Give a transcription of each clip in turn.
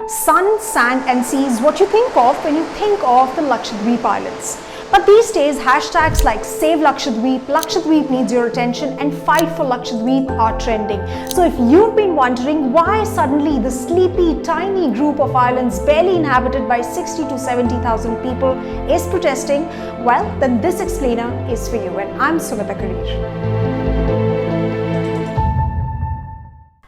sun, sand and sea is what you think of when you think of the Lakshadweep Islands. But these days, hashtags like Save Lakshadweep, Lakshadweep needs your attention and Fight for Lakshadweep are trending. So if you've been wondering why suddenly the sleepy, tiny group of islands barely inhabited by 60 to 70,000 people is protesting, well, then this explainer is for you, and I'm Sumita Karir.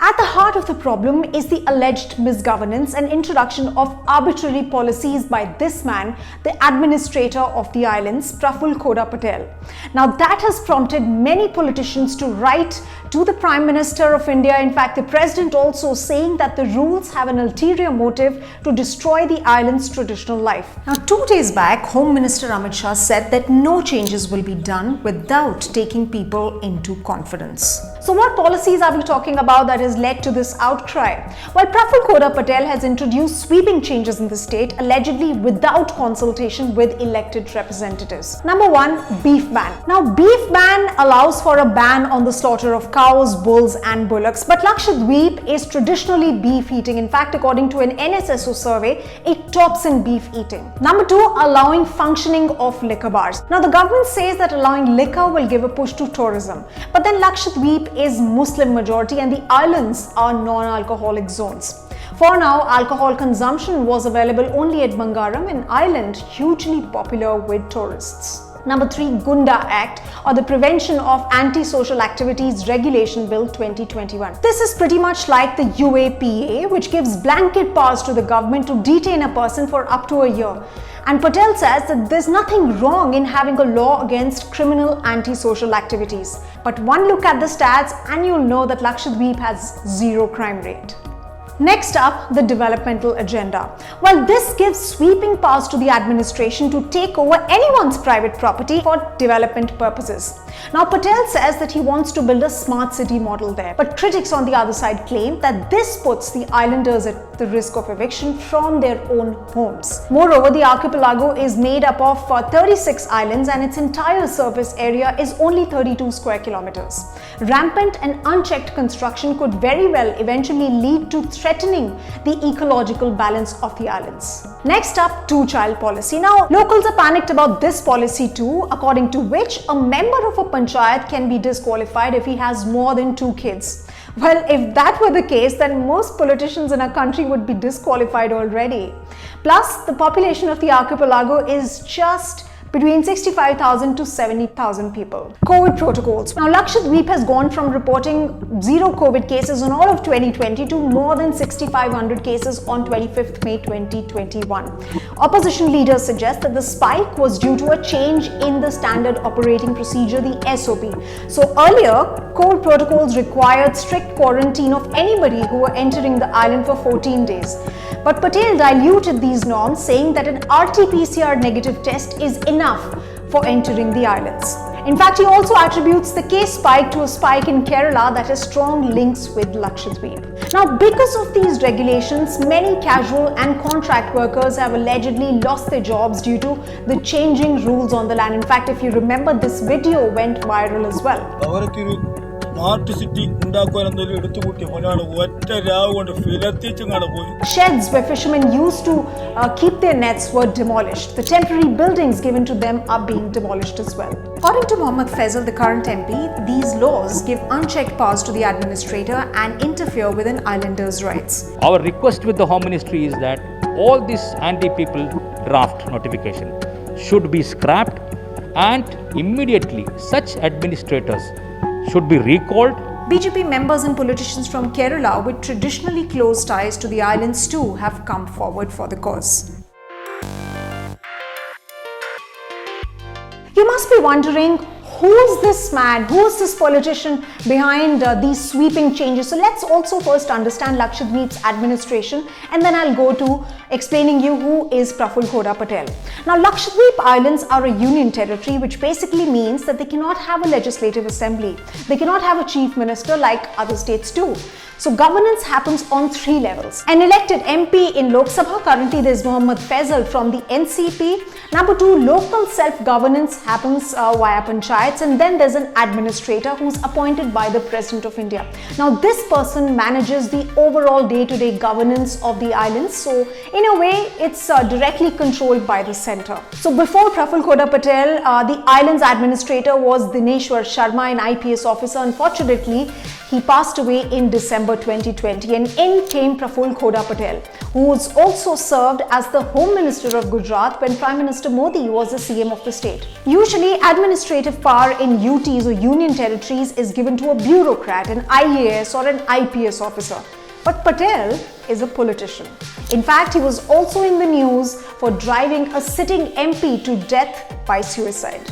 At the heart of the problem is the alleged misgovernance and introduction of arbitrary policies by this man, the administrator of the islands, Praful Patel. Now that has prompted many politicians to write to the Prime Minister of India, in fact the President also, saying that the rules have an ulterior motive to destroy the island's traditional life. Now 2 days back, Home Minister Amit Shah said that no changes will be done without taking people into confidence. So what policies are we talking about that has led to this outcry? Well, Praful Patel has introduced sweeping changes in the state, allegedly without consultation with elected representatives. Number 1, beef ban. Now, beef ban allows for a ban on the slaughter of cows, bulls and bullocks, but Lakshadweep is traditionally beef eating. In fact, according to an NSSO survey, it tops in beef eating. Number 2, allowing functioning of liquor bars. Now, the government says that allowing liquor will give a push to tourism, but then Lakshadweep is Muslim majority and the islands are non-alcoholic zones. For now, alcohol consumption was available only at Bangaram, an island hugely popular with tourists. Number 3, Goonda Act, or the Prevention of Anti-Social Activities Regulation Bill 2021. This is pretty much like the UAPA, which gives blanket powers to the government to detain a person for up to a year. And Patel says that there's nothing wrong in having a law against criminal anti-social activities. But one look at the stats and you'll know that Lakshadweep has zero crime rate. Next up, the developmental agenda. Well, this gives sweeping powers to the administration to take over anyone's private property for development purposes. Now, Patel says that he wants to build a smart city model there, but critics on the other side claim that this puts the islanders at the risk of eviction from their own homes. Moreover, the archipelago is made up of 36 islands and its entire surface area is only 32 square kilometers. Rampant and unchecked construction could very well eventually lead to threatening the ecological balance of the islands. Next up, two-child policy. Now, locals are panicked about this policy too, according to which a member of a panchayat can be disqualified if he has more than 2 kids. Well, if that were the case, then most politicians in our country would be disqualified already. Plus, the population of the archipelago is just between 65,000 to 70,000 people. COVID protocols. Now, Lakshadweep has gone from reporting 0 COVID cases on all of 2020 to more than 6,500 cases on 25th May 2021. Opposition leaders suggest that the spike was due to a change in the standard operating procedure, the SOP. So earlier, COVID protocols required strict quarantine of anybody who were entering the island for 14 days. But Patel diluted these norms, saying that an RT-PCR negative test is enough for entering the islands. In fact, he also attributes the case spike to a spike in Kerala that has strong links with Lakshadweep. Now, because of these regulations, many casual and contract workers have allegedly lost their jobs due to the changing rules on the land. In fact, if you remember, this video went viral as well. Sheds where fishermen used to keep their nets were demolished. The temporary buildings given to them are being demolished as well. According to Mohammad Faisal, the current MP, these laws give unchecked powers to the administrator and interfere with an islander's rights. Our request with the Home Ministry is that all this anti-people draft notification should be scrapped, and immediately such administrators should be recalled. BJP members and politicians from Kerala with traditionally close ties to the islands too have come forward for the cause. You must be wondering, who's this man, who's this politician behind these sweeping changes? So let's also first understand Lakshadweep's administration, and then I'll go to explaining you who is Praful Patel. Now, Lakshadweep Islands are a union territory, which basically means that they cannot have a legislative assembly. They cannot have a chief minister like other states do. So governance happens on 3 levels. An elected MP in Lok Sabha, currently there's Mohammad Faisal from the NCP. Number 2, local self-governance happens via panchayats, and then there's an administrator who's appointed by the President of India. Now this person manages the overall day-to-day governance of the islands, so in a way it's directly controlled by the centre. So before Praful Patel, the island's administrator was Dineshwar Sharma, an IPS officer. Unfortunately, he passed away in December 2020, and in came Praful Patel, who was also served as the Home Minister of Gujarat when Prime Minister Modi was the CM of the state. Usually, administrative power in UTs or Union Territories is given to a bureaucrat, an IAS or an IPS officer. But Patel is a politician. In fact, he was also in the news for driving a sitting MP to death by suicide.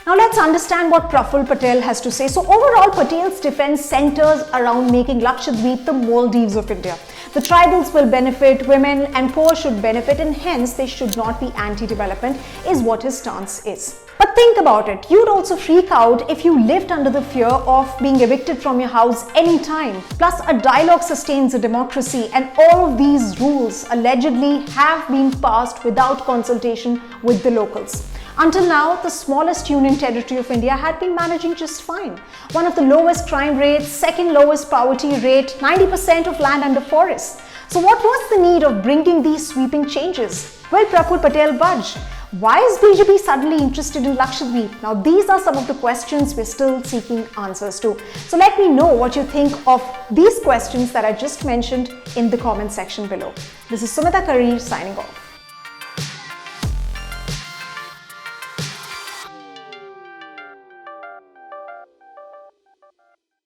Now let's understand what Praful Patel has to say. So overall, Patel's defense centers around making Lakshadweep the Maldives of India. The tribals will benefit, women and poor should benefit, and hence they should not be anti-development, is what his stance is. But think about it, you'd also freak out if you lived under the fear of being evicted from your house anytime. Plus, a dialogue sustains a democracy, and all of these rules allegedly have been passed without consultation with the locals. Until now, the smallest union territory of India had been managing just fine. One of the lowest crime rates, second lowest poverty rate, 90% of land under forests. So what was the need of bringing these sweeping changes? Will Praful Patel budge? Why is BJP suddenly interested in Lakshadweep? Now these are some of the questions we're still seeking answers to. So let me know what you think of these questions that I just mentioned in the comment section below. This is Sumita Karir signing off.